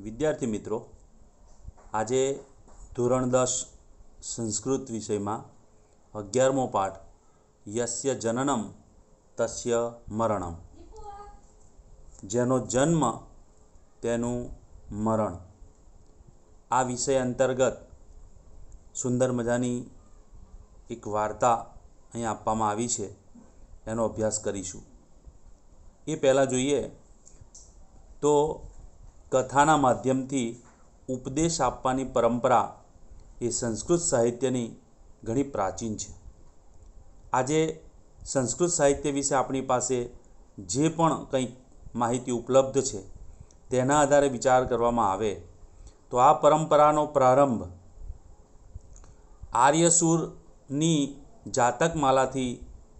વિદ્યાર્થી મિત્રો, આજે ધોરણ 10 સંસ્કૃત વિષયમાં 11મો પાઠ યસ્ય જનનમ તસ્ય મરણમ, જેનો જન્મ તેનું મરણ, આ વિષય અંતર્ગત સુંદર મજાની એક વાર્તા અહીં આપવામાં આવી છે, એનો અભ્યાસ કરીશું. એ પહેલાં જોઈએ તો કથાના માધ્યમથી ઉપદેશ આપવાની પરંપરા એ સંસ્કૃત સાહિત્યની ઘણી પ્રાચીન છે. આજે સંસ્કૃત સાહિત્ય વિશે આપણી પાસે જે પણ કંઈક માહિતી ઉપલબ્ધ છે તેના આધારે વિચાર કરવામાં આવે તો આ પરંપરાનો પ્રારંભ આર્યસુરની જાતકમાલાથી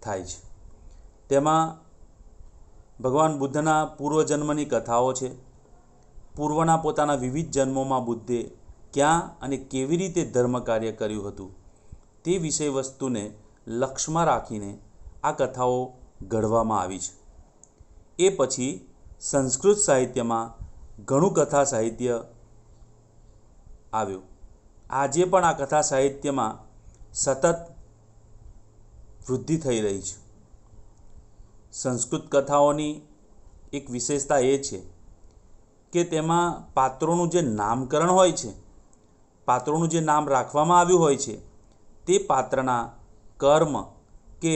થાય છે. તેમાં ભગવાન બુદ્ધના પૂર્વજન્મની કથાઓ છે. પૂર્વના પોતાના વિવિધ જન્મોમાં બુદ્ધે ક્યાં અને કેવી રીતે ધર્મ કાર્ય કર્યું હતું તે વિષય વસ્તુને લક્ષ્યમાં રાખીને આ કથાઓ ઘડવામાં આવી છે. એ પછી સંસ્કૃત સાહિત્યમાં ઘણું કથા સાહિત્ય આવ્યું. આજે પણ આ કથા સાહિત્યમાં સતત વૃદ્ધિ થઈ રહી છે. સંસ્કૃત કથાઓની એક વિશેષતા એ છે કે તેમાં પાત્રોનું જે નામકરણ હોય છે, પાત્રોનું જે નામ રાખવામાં આવ્યું હોય છે, તે પાત્રના કર્મ કે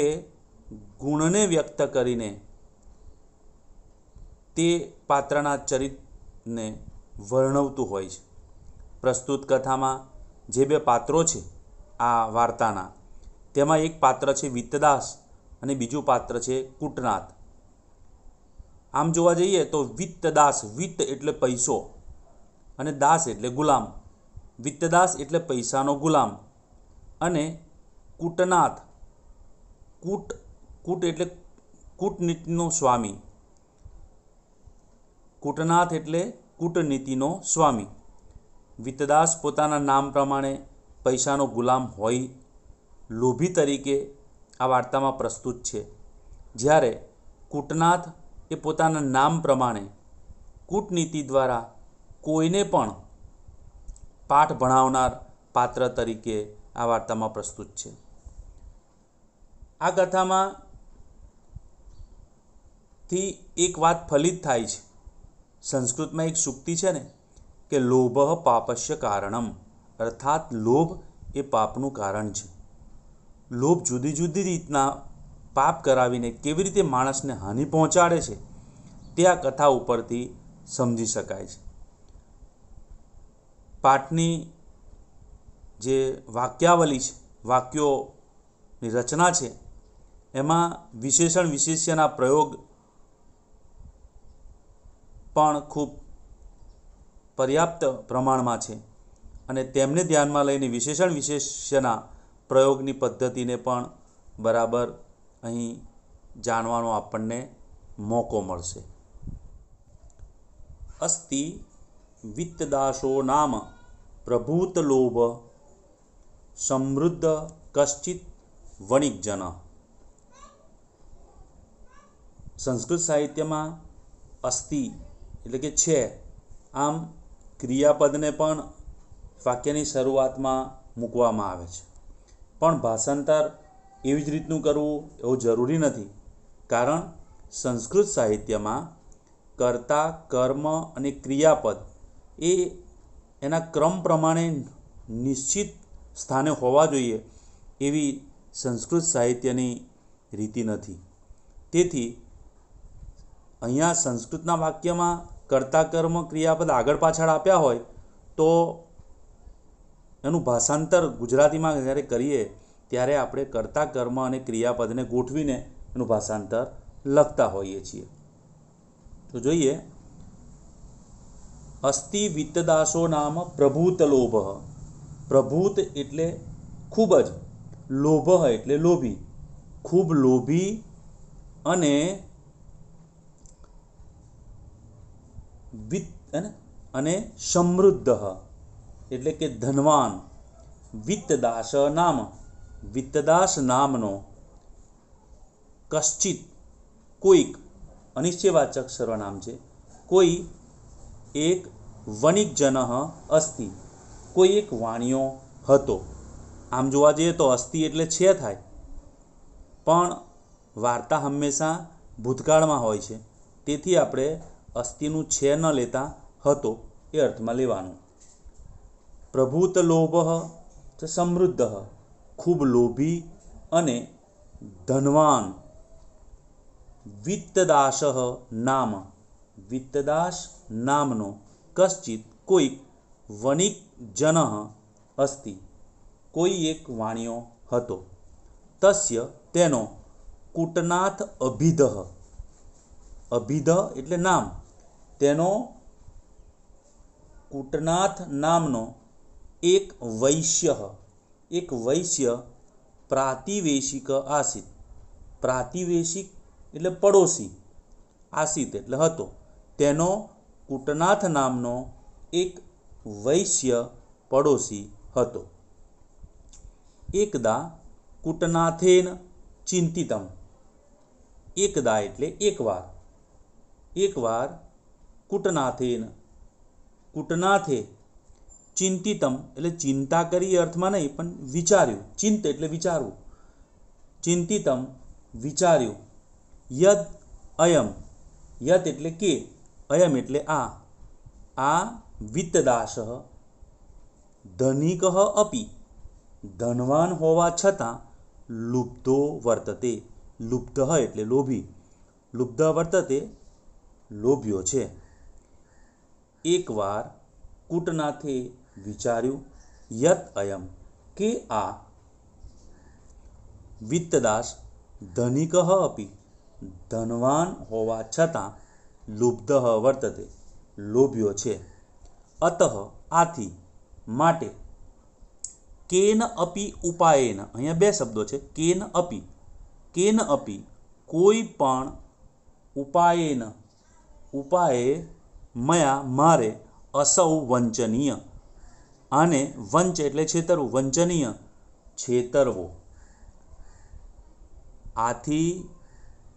ગુણને વ્યક્ત કરીને તે પાત્રના ચરિત્રને વર્ણવતું હોય છે. પ્રસ્તુત કથામાં જે બે પાત્રો છે આ વાર્તાના, તેમાં એક પાત્ર છે વિત્તદાસ અને બીજું પાત્ર છે કૂટનાથ. આમ જોવા જઈએ તો વિત્તદાસ, વિત્ત એટલે પૈસો અને દાસ એટલે ગુલામ. વિત્તદાસ એટલે પૈસાનો ગુલામ અને કૂટનાથ, કૂટ એટલે કૂટનીતિનો સ્વામી. કૂટનાથ એટલે કૂટનીતિનો સ્વામી. વિત્તદાસ પોતાના નામ પ્રમાણે પૈસાનો ગુલામ હોય, લોભી તરીકે આ વાર્તામાં પ્રસ્તુત છે. જ્યારે કૂટનાથ એ પોતાના નામ પ્રમાણે કૂટનીતિ દ્વારા કોઈને પણ પાઠ ભણાવનાર પાત્ર તરીકે આ વાર્તામાં પ્રસ્તુત છે. આ કથામાં થી એક વાત ફલિત થાય છે. સંસ્કૃતમાં એક સૂક્તિ છે ને કે લોભ પાપસ્ય કારણમ, અર્થાત લોભ એ પાપનું કારણ છે. લોભ જુદી જુદી રીતના પાપ કરાવીને કેવી રીતે માણસને હાનિ પહોંચાડે છે તે આ કથા ઉપરથી સમજી શકાય છે. પાઠની જે વાક્યાવલી છે, વાક્યોની રચના છે, એમાં વિશેષણ વિશેષ્યના પ્રયોગ પણ ખૂબ પર્યાપ્ત પ્રમાણમાં છે અને તેમને ધ્યાનમાં લઈને વિશેષણ વિશેષ્યના પ્રયોગની પદ્ધતિને પણ બરાબર અહીં જાણવાનો આપણને મોકો મળશે. અસ્તિ વિત્તદાસો નામ પ્રભૂત લોભ સમૃદ્ધ કશ્ચિત વણિકજન. સંસ્કૃત સાહિત્યમાં અસ્તિ એટલે કે છે, આમ ક્રિયાપદને પણ વાક્યની શરૂઆતમાં મૂકવામાં આવે છે. પણ ભાષાંતર એવી જ રીતનું કરવું એવું જરૂરી નથી, કારણ સંસ્કૃત સાહિત્યમાં કર્તા, કર્મ અને ક્રિયાપદ એ એના ક્રમ પ્રમાણે નિશ્ચિત સ્થાને હોવા જોઈએ એવી સંસ્કૃત સાહિત્યની રીતિ નથી. તેથી અહીંયા સંસ્કૃતના વાક્યમાં કર્તા, કર્મ, ક્રિયાપદ આગળ પાછળ આપ્યા હોય તો એનું ભાષાંતર ગુજરાતીમાં જ્યારે કરીએ ત્યારે આપણે કર્તા, કર્મ અને ક્રિયાપદને ગોઠવીને એનું ભાષાંતર લખતા હોઈએ છીએ. તો જોઈએ, અસ્તિ વિત્તદાસો નામ પ્રભૂત લોભ. પ્રભૂત એટલે ખૂબ જ, લોભ એટલે લોભી, ખૂબ લોભી અને અને સમૃદ્ધ એટલે કે ધનવાન. વિત્તદાસ નામ, વિત્તદાસ નામનો કશ્ચિત કોઈક, અનિશ્ચયવાચક સર્વનામ છે, કોઈ એક વણિકજનઃ અસ્તિ, કોઈ એક વાણિયો હતો. આમ જોવા જઈએ તો અસ્તિ એટલે છે થાય, પણ વાર્તા હંમેશા ભૂતકાળમાં હોય છે, તેથી આપણે અસ્તિનું છે ન લેતા હતો એ અર્થમાં લેવાનું. પ્રભૂત લોભઃ સમૃદ્ધ, ખૂબ લોભી અને ધનવાન. વિત્તદાસઃ નામ, વિત્તદાસ નામનો કશ્ચિત કોઈક વણિકજનઃ અસ્તિ, કોઈ એક વાણિયો હતો. તસ્ય તેનો કૂટનાથ અભિધઃ, અભિધ એટલે નામ, તેનો કૂટનાથ નામનો એક વૈશ્ય પ્રાતિવેશિક આસિત, પ્રાતિવેશિક એટલે પડોશી, આસિત એટલે હતો, તેનો કૂટનાથ નામનો એક વૈશ્ય પડોશી હતો. એકદા કૂટનાથેન ચિંતિતમ, એકદા એટલે એકવાર, એકવાર કૂટનાથેન, કૂટનાથે ચિંતિતમ એટલે ચિંતા કરી અર્થમાં નહીં, પણ વિચાર્યું, ચિંત એટલે વિચારવું, ચિંતિતમ વિચાર્યું. યદ અયમ, યદ એટલે કે, અયમ એટલે આ વિત્તદાસ ધનિકઃ અપી, ધનવાન હોવા છતાં લુબ્ધો વર્તતે, લુબ્ધ એટલે લોભી, લુબ્ધ વર્તતે લોભ્યો છે. એકવાર કૂટનાથે વિચાર્યું, યત અયમ કે આ વિત્તદાસ ધનિકઃ અપી, ધનવાન હોવા છતાં લુબ્ધ વર્તતે લોભ્યો છે. અતઃ આથી, માટે, કેન અપી ઉપાયેન, અહીંયા બે શબ્દો છે, કેન અપી કોઈ પણ ઉપાયેન, ઉપાયે મયા મારે અસૌ વંચનીય, આને વંચ એટલે છેતરવું, વંચનીય છેતરવો. આથી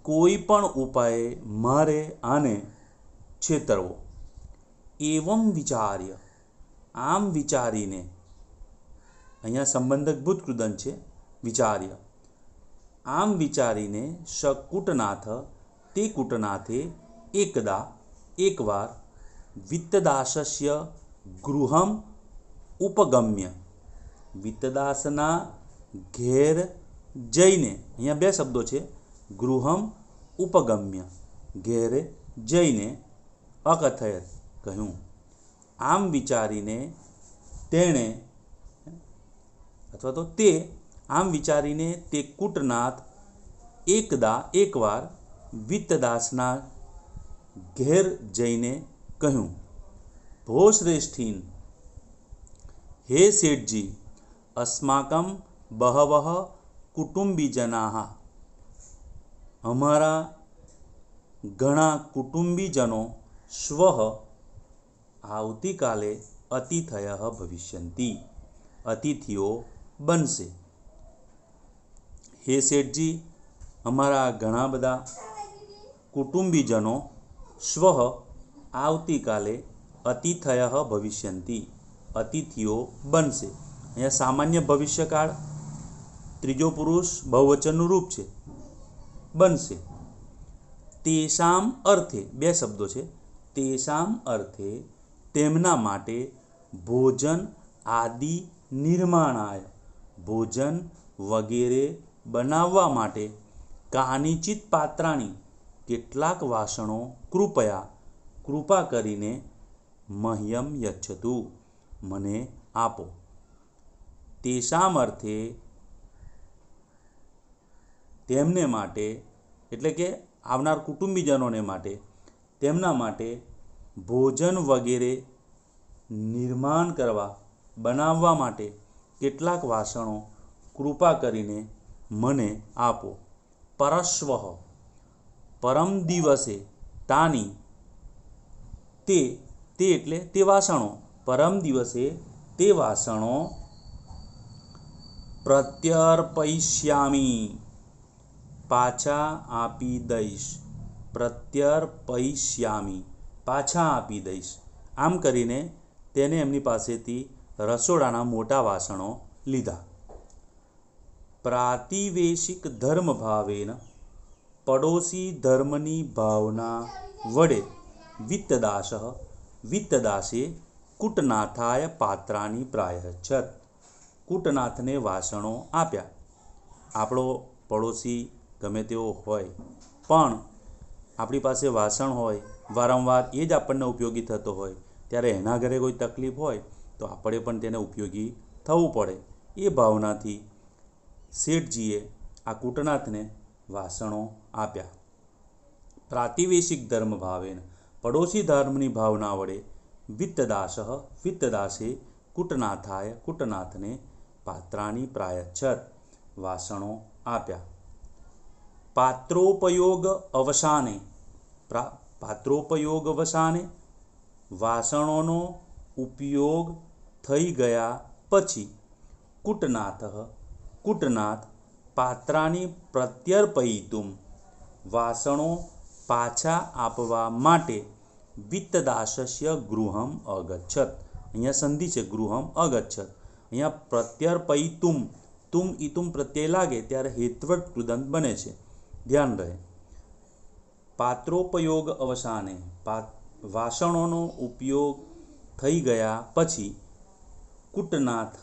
કોઈ પણ ઉપાયે મારે આને છેતરવો. એવમ વિચાર્ય, આમ વિચારીને, અહીંયા સંબંધક ભૂતકૃદંત છે, વિચાર્ય, આમ વિચારીને શકૂટનાથ, તે કૂટનાથે એકદા એકવાર વિત્તદાસસ્ય ગૃહમ ઉપગમ્ય, વિત્તદાસના ઘેર જઈને, અહીંયા બે શબ્દો છે, ગૃહમ ઉપગમ્ય, ઘેરે જઈને, અકથયત કહ્યું. આમ વિચારીને તેણે અથવા તો તે, આમ વિચારીને તે કૂટનાથ એકદા એકવાર વિત્તદાસના ઘેર જઈને કહ્યું, ભો શ્રેષ્ઠીન, હે શેઠજી, અસ્માકમ બહવઃ કુટુંબીજનાઃ, અમારા ઘણા કુટુંબીજનો શ્વઃ આવતીકાલે અતિથયઃ ભવિષ્યન્તિ, અતિથિઓ બનશે. હે શેઠજી, અમારા ઘણા બધા કુટુંબીજનો શ્વઃ આવતીકાલે અતિથયઃ ભવિષ્યન્તિ, અતિથિઓ બનશે. અહીંયા સામાન્ય ભવિષ્યકાળ, ત્રીજો પુરુષ બહુવચનનું રૂપ છે, બનશે. તેષામ અર્થે, બે શબ્દો છે, તેષામ અર્થે તેમના માટે ભોજન આદિ નિર્માણાય, ભોજન વગેરે બનાવવા માટે કાનિચિત પાત્રાણી, કેટલાક વાસણો કૃપા કરીને મહ્યમ યચ્છતુ, મને આપો. તેષામ અર્થે તેમને માટે એટલે કે આવનાર કુટુંબીજનોને માટે, તેમના માટે ભોજન વગેરે નિર્માણ કરવા, બનાવવા માટે કેટલાક વાસણો કૃપા કરીને મને આપો. પરશ્વઃ, પરમ દિવસે, તાની, તે એટલે તે વાસણો, પરમ દિવસે તે વાસણો પ્રત્યર્પયિષ્યામિ, પાછા આપી દઈશ, પ્રત્યર્પયિષ્યામિ પાછા આપી દઈશ. આમ કરીને તેને એમની પાસેથી રસોડાના મોટા વાસણો લીધા. પ્રાતિવેશિક ધર્મ ભાવેન પડોશી ધર્મની ભાવના વડે વિત્તદાસે કૂટનાથાય પાત્રાની પ્રાયચ્છત. કૂટનાથને વાસણો આપ્યા. આપણો પડોશી ગમે તેવો હોય પણ આપણી પાસે વાસણ હોય, વારંવાર એ જ આપણને ઉપયોગી થતો હોય, ત્યારે એના ઘરે કોઈ તકલીફ હોય તો આપણે પણ તેને ઉપયોગી થવું પડે. એ ભાવનાથી શેઠજીએ આ કૂટનાથને વાસણો આપ્યા. પ્રાતિવેશિક ધર્મ ભાવેન પડોશી ધર્મની ભાવના વડે વિત્તદાસે કૂટનાથને પાત્રાની પ્રાયચ્છત વાસણો આપ્યા. પાત્રોપયોગ અવસાને વાસણોનો ઉપયોગ થઈ ગયા પછી કૂટનાથ પાત્રાની પ્રત્યર્પયિતુમ વાસણો પાછા આપવા માટે વિત્તદાસસ્ય ગૃહમ અગચ્છત. અહીંયા સંધિ છે ગૃહમ અગચ્છત. અહીંયા પ્રત્યર્પયિતુમ તુમ ઇતુમ પ્રત્યય લાગે ત્યારે હેત્વર્ત કૃદંત બને છે, ધ્યાન રહે. પાત્રોપયોગ અવસાને વાસણોનો ઉપયોગ થઈ ગયા પછી કૂટનાથ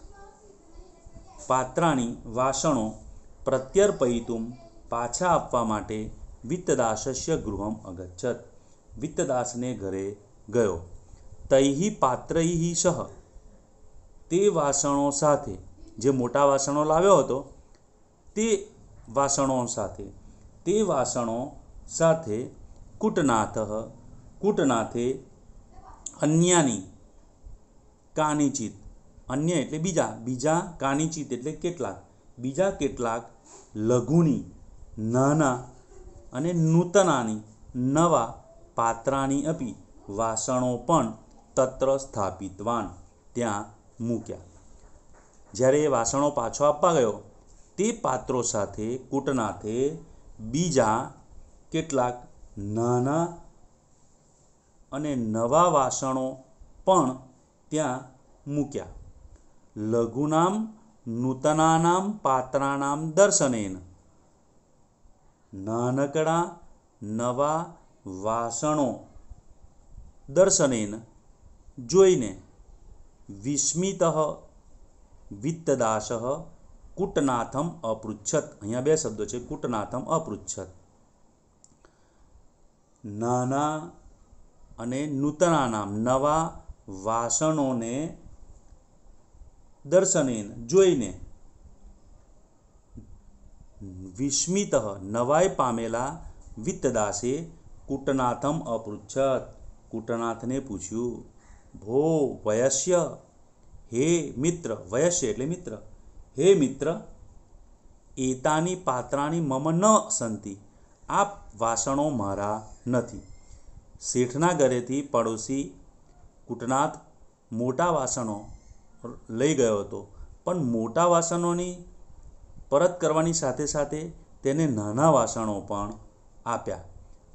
પાત્રાની વાસણો પ્રત્યર્પયિતુમ પાછા આપવા માટે વિત્તદાસસ્ય ગૃહમ અગચ્છત. વિત્તદાસને ઘરે ગયો. તૈહિ પાત્રૈહિ સહ તે વાસણો સાથે, જે મોટા વાસણો લાવ્યો હતો તે વાસણો સાથે કૂટનાથે અન્યાની કાનિચિત, અન્ય એટલે બીજા કાનિચિત એટલે કેટલાક લઘુની નાના અને નૂતનાની નવા પાત્રાની અપી વાસણો પણ તત્ર સ્થાપિતવાન ત્યાં મૂક્યા. જ્યારે એ વાસણો પાછો આપવા ગયો તે પાત્રો સાથે કૂટનાથે બીજા કેટલાક નાના અને નવા વાસણો પણ ત્યાં મૂક્યા. લઘુનામ નૂતનાનામ પાત્રાનામ દર્શનેન નાનકડા નવા વાસણો દર્શનેન જોઈને વિસ્મિત વિત્તદાસ કૂટનાથમ અપૃચ્છત. અહીંયા બે શબ્દો છે, કૂટનાથમ અપૃચ્છત. નાના અને નૂતનાનામ નવા વાસણોને દર્શનેન જોઈને વિસ્મિત નવાઈ પામેલા વિત્તદાસે કૂટનાથમ અપૃચ્છત. કૂટનાથને પૂછ્યું, ભો વયસ્ય, હે મિત્ર, વયસ્ય એટલે મિત્ર, હે મિત્ર, એતાની પાત્રાની મમ ન સંતિ, આ વાસણો મારા નથી. શેઠના ઘરેથી પડોશી કૂટનાથ મોટા વાસણો લઈ ગયો હતો, પણ મોટા વાસણોની પરત કરવાની સાથે સાથે તેને નાના વાસણો પણ આપ્યા.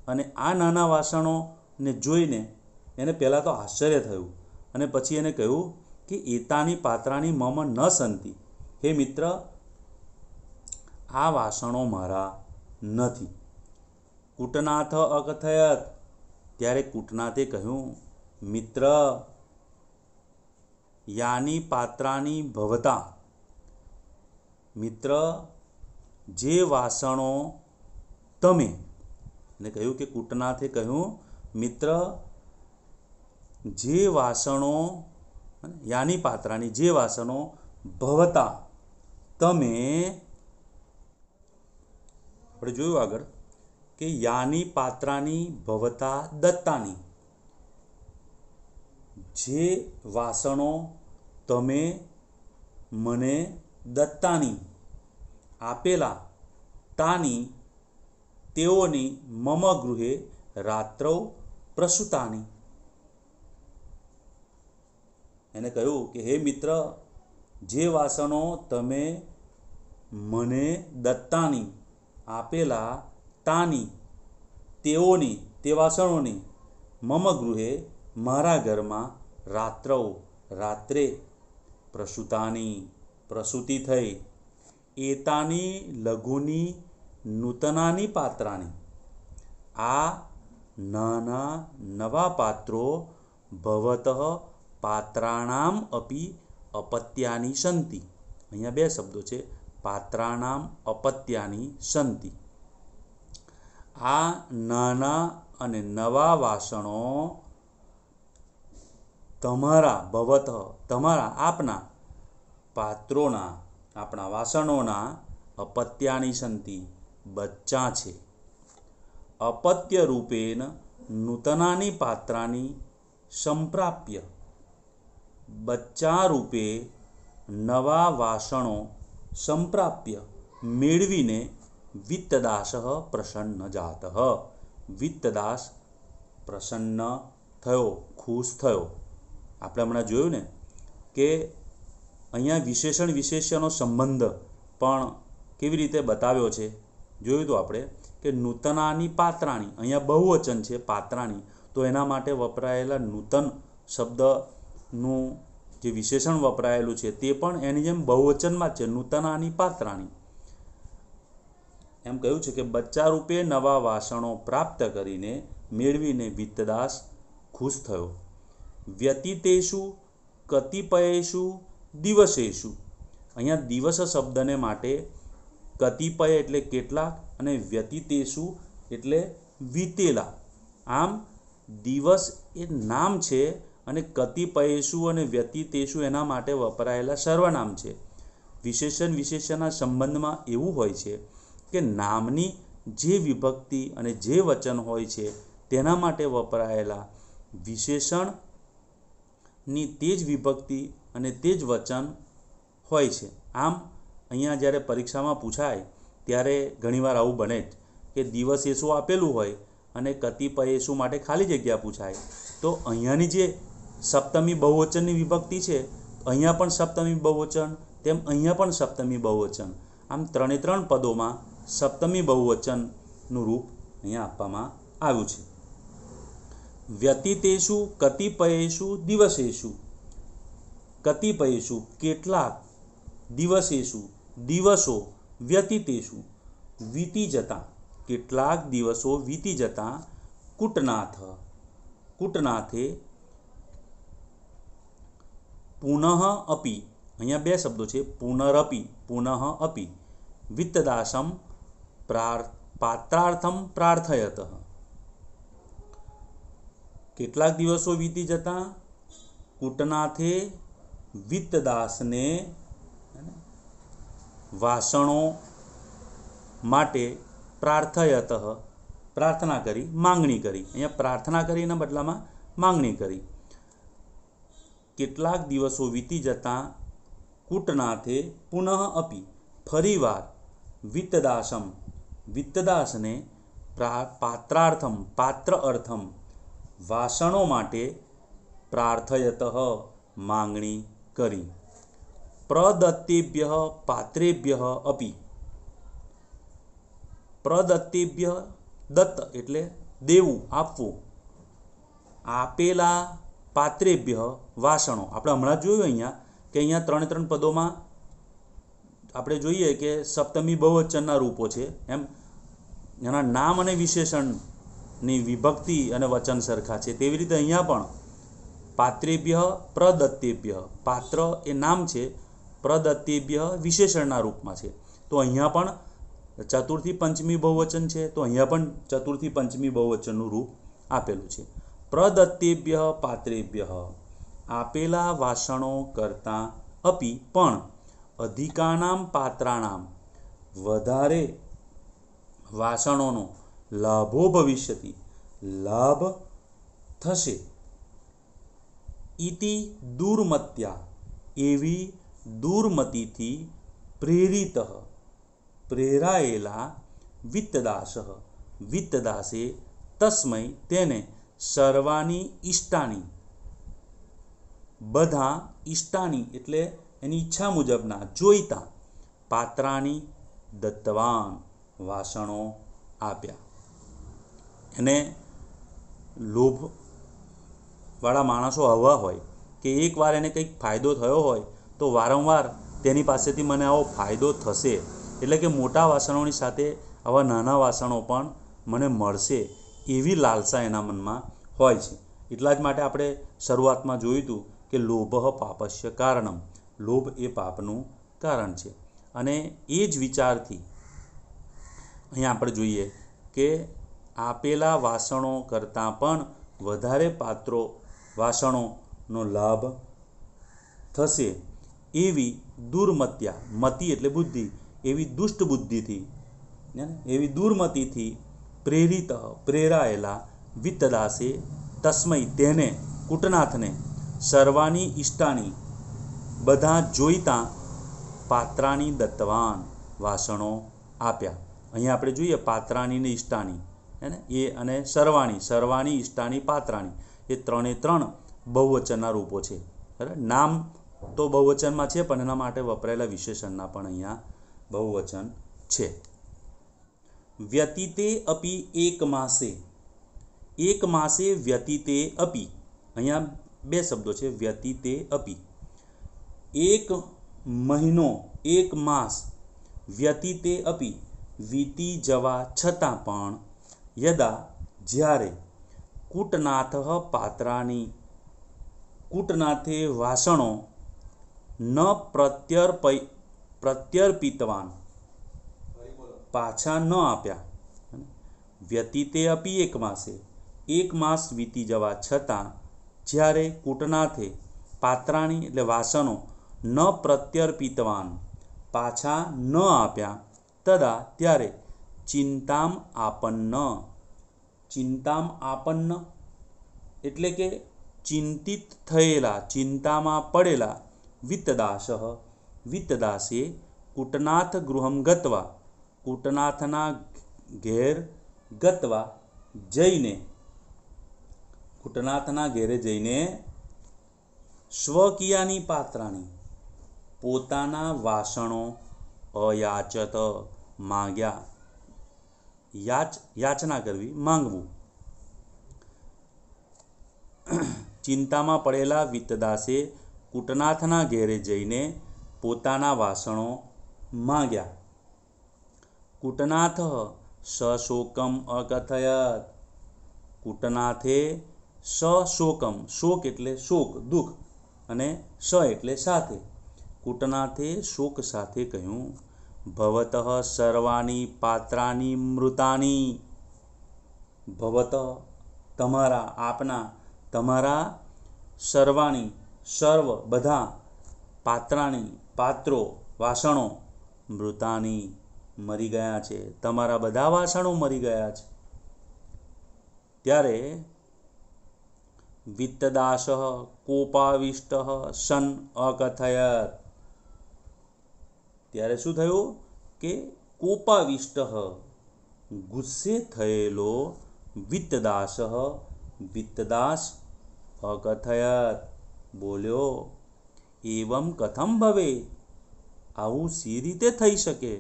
અને આ નાના વાસણોને જોઈને એને પહેલાં તો આશ્ચર્ય થયું અને પછી એને કહ્યું કે એતાની પાત્રાની મમ ન સંતિ, હે મિત્ર, આ વાસણો મારા નથી. કૂટનાથ અકથયત, ત્યારે કૂટનાથે કહ્યું, મિત્ર, યાની પાત્રાની ભવતા, મિત્ર, જે વાસણો તમે, એને કહ્યું કે કૂટનાથે કહ્યું, મિત્ર, જે વાસણો, યાની પાત્રાની, જે વાસણો ભવતા તમે, આપણે જોયું આગળ કે યાની પાત્રાની ભવતા દત્તાની, જે વાસણો તમે મને દત્તાની આપેલા, તાની તેઓની મમ ગૃહે રાત્રૌ પ્રસૂતાની. એને કહ્યું કે હે મિત્ર, જે વાસણો તમે મને દત્તાની આપેલા, તાની તેઓની, તે વાસણોની મમ ગૃહે મારા ઘરમાં રાત્રौ રાત્રે પ્રસૂતાની પ્રસૂતિ થઈ એતાની લઘુની નૂતનાની પાત્રાની આ નાના નવા પાત્રો ભવતઃ પાત્રાણામ અપી અપત્યાની સંતિ. અહીંયા બે શબ્દો છે, પાત્રાણામ અપત્યાની સંતિ. આ નાના અને નવા વાસણો તમારા ભવતઃ તમારા આપના પાત્રોના આપણા વાસણોના અપત્યાની સંતિ બચ્ચા છે. અપત્ય રૂપેણ નૂતનાની પાત્રાની સંપ્રાપ્ય બચ્ચા રૂપે નવા વાસણો સંપ્રાપ્ય મેળવીને વિત્તદાસ પ્રસન્ન જાતઃ. વિત્તદાસ પ્રસન્ન થયો, ખુશ થયો. આપણે હમણાં જોયું ને કે અહીંયા વિશેષણ વિશેષ્યનો સંબંધ પણ કેવી રીતે બતાવ્યો છે. જોયું તો આપણે કે નૂતનાની પાત્રાણી, અહીંયા બહુવચન છે પાત્રાણી, તો એના માટે વપરાયેલા નૂતન શબ્દનું જે વિશેષણ વપરાયેલું છે તે પણ એની જેમ બહુવચનમાં છે, નૂતનાની પાત્રાણી. એમ કહ્યું છે કે બચ્ચા રૂપે નવા વાસણો પ્રાપ્ત કરીને મેળવીને વિત્તદાસ ખુશ થયો. વ્યતીતેષુ કતિપયેષુ દિવસેષુ, અહીંયા દિવસ શબ્દને માટે કતિપય એટલે કેટલાક અને વ્યતીતેષુ એટલે વીતેલા. આમ દિવસ એ નામ છે અને કતિપયેષુ અને વ્યતીતેષુ એના માટે વપરાયેલા સર્વનામ છે. વિશેષણ વિશેષણના સંબંધમાં એવું હોય છે કે નામની જે વિભક્તિ અને જે વચન હોય છે તેના માટે વપરાયેલા વિશેષણની તે જ વિભક્તિ અને તે જ વચન હોય છે. આમ અહીંયા જ્યારે પરીક્ષામાં પૂછાય ત્યારે ઘણીવાર આવું બને જ કે દિવસેષુ આપેલું હોય અને કતિપયેષુ માટે ખાલી જગ્યા પૂછાય. તો અહીંયાની જે સપ્તમી બહુવચનની વિભક્તિ છે, અહીંયા પણ સપ્તમી બહુવચન, તેમ અહીંયા પણ સપ્તમી બહુવચન. આમ ત્રણે ત્રણ પદોમાં સપ્તમી બહુવચનનું રૂપ અહીંયા આપવામાં આવ્યું છે. વ્યતીતેષુ કતિપયેષુ દિવસેષુ, કતિપયેષુ કેટલાક, દિવસેષુ દિવસો, વ્યતીતેષુ વીતી જતા, કેટલાક દિવસો વીતી જતા, કૂટનાથ કૂટનાથે પુનઃ અપી, અહીંયા બે શબ્દો છે, પુનરપી પુનઃ અપી વિત્તદાસમ પાત્રાર્થમ પ્રાર્થયત. કેટલાક દિવસો વીતી જતા કૂટનાથે વિત્તદાસને વાસણો માટે પ્રાર્થયત પ્રાર્થના કરી, માંગણી કરી. અહીંયા પ્રાર્થના કરીના બદલામાં માંગણી કરી. કેટલાક દિવસો વીતી જતા કૂટનાથે પુનઃ અપી ફરીવાર વિત્તદાસમ વિત્તદાસને પાત્રાર્થમ પાત્ર અર્થમ વાસણો માટે પ્રાર્થયત માંગણી કરી. પ્રદત્તેભ્ય પાત્રેભ્ય અપી, પ્રદત્તેભ્ય દત્ત એટલે દેવું, આપવું, આપેલા પાત્રેભ્ય વાસણો. આપણે હમણાં જોયું અહીંયા કે અહીંયા ત્રણે ત્રણ પદોમાં આપણે જોઈએ કે સપ્તમી બહુવચનના રૂપો છે. એમ એના નામ અને વિશેષણની વિભક્તિ અને વચન સરખા છે. તેવી રીતે અહીંયા પણ પાત્રેભ્ય પ્રદત્તેભ્ય, પાત્ર એ નામ છે, પ્રદત્તેભ્ય વિશેષણના રૂપમાં છે. તો અહીંયા પણ ચતુર્થી પંચમી બહુવચન છે, તો અહીંયા પણ ચતુર્થી પંચમી બહુવચનનું રૂપ આપેલું છે. પ્રદત્તેભ્ય પાત્રેભ્ય, આપેલા વાસણો કરતાં અપી પણ અધિકાનામ પાત્રાણામ વધારે વાસણોનો લાભો ભવિષ્યતિ લાભ થશે. ઇતિ દુર્મત્યા એવી દુર્મતિથી પ્રેરિત પ્રેરાયેલા વિત્તદાસ વિત્તદાસે તસ્મૈ તેને સર્વાણી ઈષ્ટાની બધા ઈષ્ટાની એટલે એની ઈચ્છા મુજબના જોઈતા પાત્રાની દત્તવાન વાસણો આપ્યા. એને લોભ વાળા માણસો આવા હોય કે એકવાર એને કંઈક ફાયદો થયો હોય તો વારંવાર તેની પાસેથી મને આવો ફાયદો થશે, એટલે કે મોટા વાસણોની સાથે આવા નાના વાસણો પણ મને મળશે એવી લાલસા એના મનમાં હોય છે. એટલા જ માટે આપણે શરૂઆતમાં જોયું હતું કે લોભ પાપસ્ય કારણમ, લોભ એ પાપનું કારણ છે. અને એ જ વિચારથી અહીંયા આપણે જોઈએ કે આપેલા વાસણો કરતાં પણ વધારે પાત્રો વાસણોનો લાભ થશે એવી દુર્મત્યા, મતિ એટલે બુદ્ધિ, એવી દુષ્ટ બુદ્ધિથી, એવી દુર્મતિથી પ્રેરાયેલા વિત્તદાસે તસ્મૈ તેને, કૂટનાથને, સર્વાણી ઇષ્ટાની બધા જોઈતા પાત્રાની દત્તવાન વાસણો આપ્યા. અહીંયા આપણે જોઈએ પાત્રાની ને ઇષ્ટાની, હે ને, એ અને સર્વાણી, સર્વાણી ઇષ્ટાની પાત્રાની, એ ત્રણે ત્રણ બહુવચનના રૂપો છે. બરાબર, નામ તો બહુવચનમાં છે પણ એના માટે વપરાયેલા વિશેષણના પણ અહીંયા બહુવચન છે. વ્યતીતે અપી એક માસે, એક માસે વ્યતીતે અપી, અહીંયા બે શબ્દો છે, વ્યતીતે અપી, એક મહિનો, એક માસ, વ્યતીતે અપી, વીતી જવા છતાં પણ, યદા જ્યારે, કૂટનાથ પાત્રાની, કૂટનાથે વાસણો ન પ્રત્યર્પિતવાન, પાછા ન આપ્યા. વ્યતીતે અપી એક માસે, એક માસ વીતી જવા છતાં જ્યારે કૂટનાથે પાત્રાની એટલે વાસણો ન પ્રત્યર્પિતવાન, પાછા ન આપ્યા, તદા ત્યારે ચિંતામ આપન્ન, ચિંતામ આપન્ન એટલે કે ચિંતિત થયેલા, ચિંતામાં પડેલા, વિત્તદાસ, વિત્તદાસે કૂટનાથ ગૃહમ ગત્વા, કૂટનાથના ઘેર ગત્વા જઈને, કૂટનાથના ઘેરે જઈને, સ્વકીયાની પાત્રાની, પોતાના વાસણો અયાચત માંગ્યા, યાચના કરવી, માંગવું. ચિંતામાં પડેલા વિત્તદાસે કૂટનાથના ઘેરે જઈને પોતાના વાસણો માંગ્યા. કૂટનાથ સશોકમ અકથયત, કૂટનાથે સશોકમ, શોક એટલે શોક, દુઃખ, અને સ એટલે સાથે, કૂટનાથે શોક સાથે કહ્યું, ભવતઃ સર્વાણી પાત્રાની મૃતાની, ભવતઃ તમારા, આપના, તમારા, સર્વાણી સર્વ બધા, પાત્રાની પાત્રો વાસણો, મૃતાની મરી ગયા છે, તમારા બધા વાસણો મરી ગયા છે. ત્યારે વિત્તદાસ કોપાવિષ્ટ સન અકથયત, ત્યારે શું થયું કે કોપાવિષ્ટ, ગુસ્સે થયેલો, વિત્તદાસ, વિત્તદાસ અકથયત બોલ્યો, એવમ કથમ ભવે, આવું સી રીતે થઈ શકે,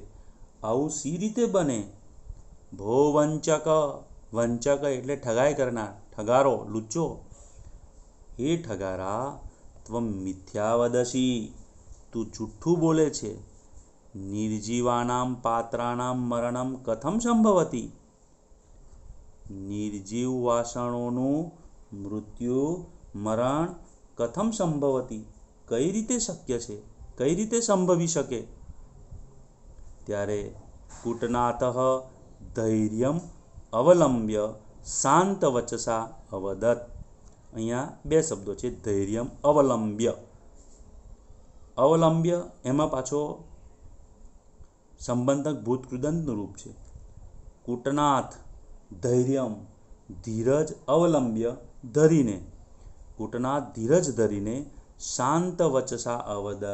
આવું સી રીતે બને. ભો વંચક, વંચક એટલે ઠગાઈ કરનાર, ઠગારો, લુચ્ચો, હે ઠગારા, ત્વમ મિથ્યા વદસી, તું જુઠ્ઠું બોલે છે. નિર્જીવાનામ પાત્રાનામ મરણમ કથમ સંભવતી, નિર્જીવ વાસણોનું મૃત્યુ, મરણ કથમ સંભવતી, કઈ રીતે શક્ય છે, કઈ રીતે સંભવી શકે. ત્યારે કૂટનાથ ધૈર્યમ અવલંબ્ય શાંત વચસા અવદત, અહીંયા બે શબ્દો છે, ધૈર્યમ અવલંબ્ય, અવલંબ્ય એમાં પાછો સંબંધક ભૂતકૃદંતનું રૂપ છે. કૂટનાથ ધૈર્યમ, ધીરજ, અવલંબ્ય ધરીને, કૂટનાથ ધીરજ ધરીને, શાંત વચસા અવદત,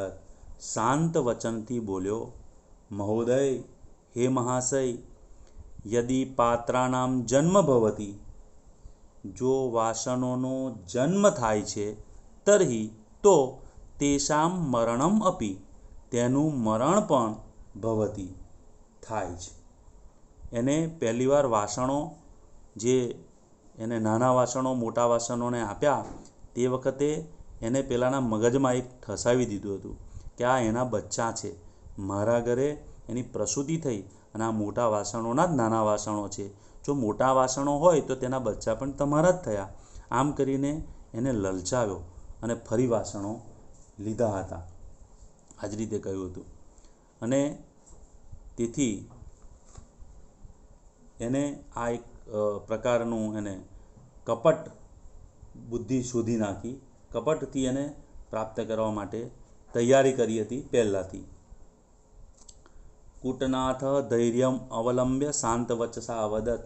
શાંત વચનથી બોલ્યો, મહોદય, હે મહાશય, યદિ પાત્રાનામ જન્મ ભવતી, જો વાસણોનો જન્મ થાય છે, તર્હિ તો તેષામ મરણમ અપી, તેનું મરણ પણ ભવતી થાય છે. એને પહેલીવાર વાસણો જે એને નાના વાસણો મોટા વાસણોને આપ્યા તે વખતે એને પેલાના મગજમાં એક ઠસાવી દીધું હતું કે આ એના બચ્ચા છે, મારા ઘરે એની પ્રસૂતિ થઈ અને આ મોટા વાસણોના જ નાના વાસણો છે, જો મોટા વાસણો હોય તો તેના બચ્ચા પણ તમારા જ થયા. આમ કરીને એને લલચાવ્યો અને ફરી વાસણો લીધા હતા. આ જ રીતે કહ્યું હતું. અને તેથી એને આ એક પ્રકારનું એને કપટ બુદ્ધિ શોધી નાખી. કપટથી એને પ્રાપ્ત કરવા માટે તૈયારી કરી હતી પહેલાંથી. કૂટનાથ ધૈર્યમ અવલંબ્ય શાંત વચસા અવદત.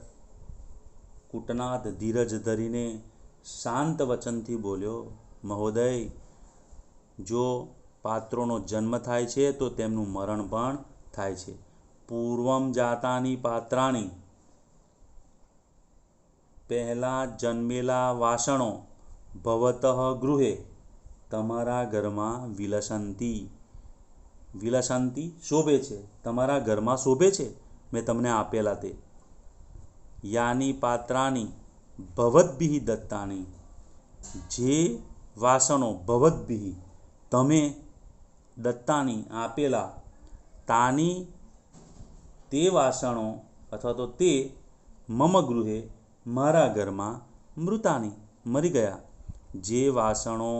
કૂટનાથ ધીરજ ધરીને શાંત વચનથી બોલ્યો, મહોદય, જો પાત્રોનો જન્મ થાય છે તો તેમનું મરણ પણ થાય છે. પૂર્વમ જાતાની પાત્રાણી, પહેલાં જન્મેલા વાસણો ભવતઃ ગૃહે, તમારા ઘરમાં વિલસંતી. વિલસંતી શોભે છે, તમારા ઘરમાં શોભે છે, મેં તમને આપેલા તે. યાની પાત્રાની ભવદ્ભિઃ દત્તાની, જે વાસણો ભવદ્ભિઃ તમે દત્તાની આપેલા, તાની તે વાસણો અથવા તો તે મમ ગૃહે મારા ઘરમાં મૃતાની મરી ગયા. જે વાસણો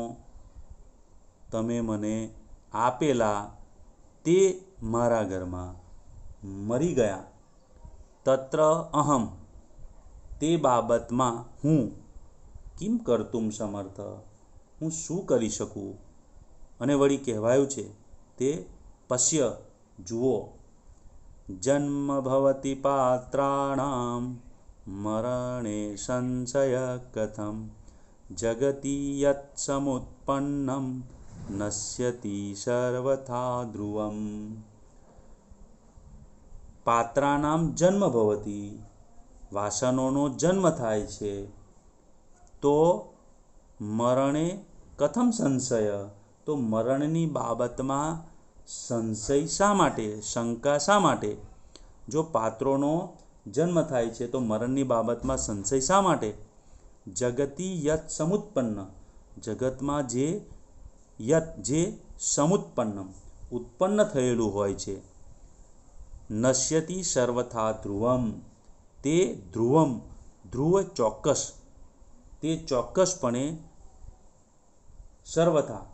તમે મને આપેલા તે મારા ઘરમાં મરી ગયા. તત્ર અહમ, તે બાબતમાં હું કિમ કર્તુમ સમર્થ, હું શું કરી શકું. અને વળી કહેવાયું છે તે પશ્ય જુઓ, જન્મ ભવતિ પાત્રાણામ મરણે સંશય કથમ જગતિ યત સમુત્પન્નમ નશ્યતિ સર્વથા ધ્રુવમ. પાત્રાનામ જન્મ ભવતિ, વાસણોનો જન્મ થાય છે, તો મરણે કથમ સંશય, તો મરણની બાબતમાં સંશય શા માટે, શંકા શા માટે. જો પાત્રોનો જન્મ થાય છે તો મરણની બાબતમાં સંશય શા માટે. જગતિ યત સમુત્પન્ન, જગતમાં જે સમુત્પન્ન ઉત્પન્ન થયેલું હોય છે, નશ્યતિ સર્વથા ધ્રુવમ, તે ધ્રુવમ, ધ્રુવ ચોક્કસ, તે ચોક્કસપણે સર્વથા,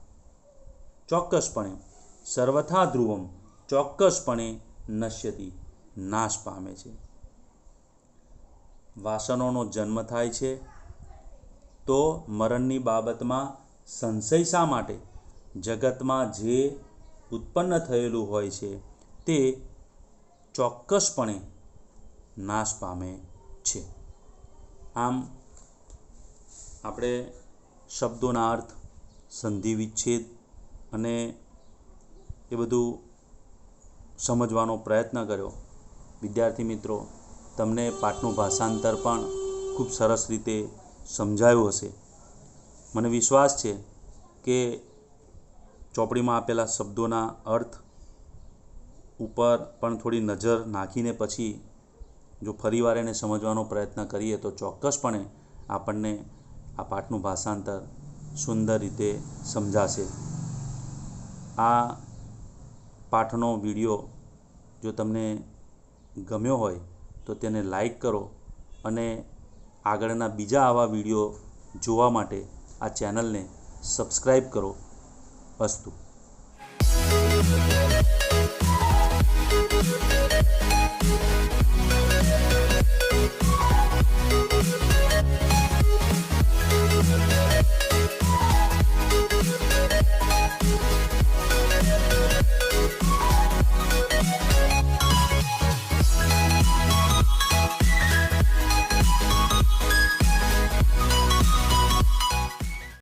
ચોક્કસપણે, સર્વથા ધ્રુવમ, ચોક્કસપણે નશ્યતિ, નાશ પામે છે. વાસણોનો જન્મ થાય છે તો મરણની બાબતમાં સંશય શા માટે. જગતમાં જે ઉત્પન્ન થયેલું હોય છે તે ચોક્કસપણે નાશ પામે છે. આમ આપણે શબ્દોના અર્થ, સંધિ વિચ્છેદ અને એ બધું સમજવાનો પ્રયત્ન કર્યો. વિદ્યાર્થી મિત્રો, તમને પાઠનું ભાષાંતર પણ ખૂબ સરસ રીતે સમજાયું હશે. મને વિશ્વાસ છે કે ચોપડીમાં આપેલા શબ્દોના અર્થ ઉપર પણ થોડી નજર નાખીને પછી જો ફરીવાર એને સમજવાનો પ્રયત્ન કરીએ તો ચોક્કસપણે આપણને આ પાઠનું ભાષાંતર સુંદર રીતે સમજાશે. આ પાઠનો વિડીયો જો તમને ગમ્યો હોય તો તેને લાઈક કરો અને આગળના બીજા આવા વિડીયો જોવા માટે આ ચેનલને સબસ્ક્રાઈબ કરો. અસ્તુ.